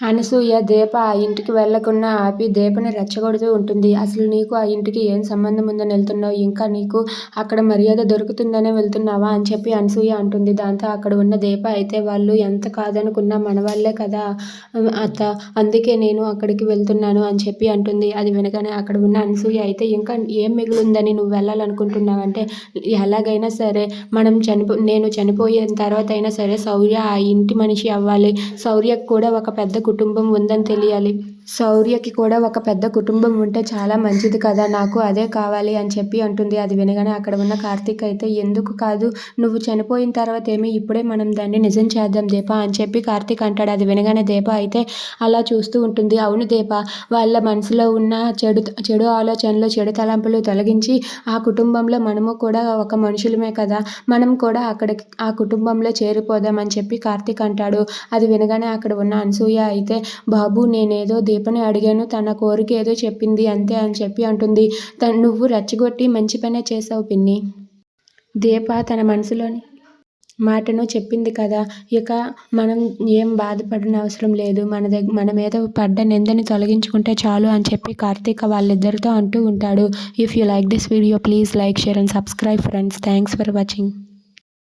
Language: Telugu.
అనసూయ దీప ఆ ఇంటికి వెళ్ళకుండా ఆపి దీపని రెచ్చగొడుతూ ఉంటుంది. అసలు నీకు ఆ ఇంటికి ఏం సంబంధం ఉందని వెళ్తున్నావు? ఇంకా నీకు అక్కడ మర్యాద దొరుకుతుందనే వెళ్తున్నావా అని చెప్పి అనసూయ అంటుంది. దాంతో అక్కడ ఉన్న దీప అయితే వాళ్ళు ఎంత కాదనుకున్నా మనవాళ్లే కదా అత్త, అందుకే నేను అక్కడికి వెళ్తున్నాను అని చెప్పి అంటుంది. అది వినగానే అక్కడ ఉన్న అనసూయ అయితే ఇంకా ఏం మిగిలిందని నువ్వు వెళ్ళాలనుకుంటున్నావంటే, ఎలాగైనా సరే నేను చనిపోయిన తర్వాత అయినా సరే శౌర్య ఆ ఇంటి మనిషి అవ్వాలి. శౌర్యకు కూడా ఒక పెద్ద కుటుంబం ఉందని తెలియాలి. శౌర్యకి కూడా ఒక పెద్ద కుటుంబం ఉంటే చాలా మంచిది కదా, నాకు అదే కావాలి అని చెప్పి అంటుంది. అది వినగానే అక్కడ ఉన్న కార్తీక్ అయితే ఎందుకు కాదు, నువ్వు చనిపోయిన తర్వాత ఏమి, ఇప్పుడే మనం దాన్ని నిజం చేద్దాం దీప అని చెప్పి కార్తీక్ అంటాడు. అది వినగానే దీప అయితే అలా చూస్తూ ఉంటుంది. అవును దీప, వాళ్ళ మనసులో ఉన్న చెడు ఆలోచనలు, చెడు తలంపులు తొలగించి ఆ కుటుంబంలో మనము కూడా ఒక మనుషులమే కదా, మనం కూడా ఆ కుటుంబంలో చేరిపోదాం అని చెప్పి కార్తీక్ అంటాడు. అది వినగానే అక్కడ ఉన్న అనసూయ అయితే బాబు నేనేదో దీపని అడిగాను, తన కోరిక ఏదో చెప్పింది అంతే అని చెప్పి అంటుంది. నువ్వు రెచ్చగొట్టి మంచి పనే చేసావు పిన్ని. దీప తన మనసులోని మాటను చెప్పింది కదా, ఇక మనం ఏం బాధపడిన అవసరం లేదు, మన మీద పడ్డ నిందని తొలగించుకుంటే చాలు అని చెప్పి కార్తీక్ వాళ్ళిద్దరితో అంటూ ఉంటాడు. If you like this video please like, share and subscribe friends. Thanks for watching.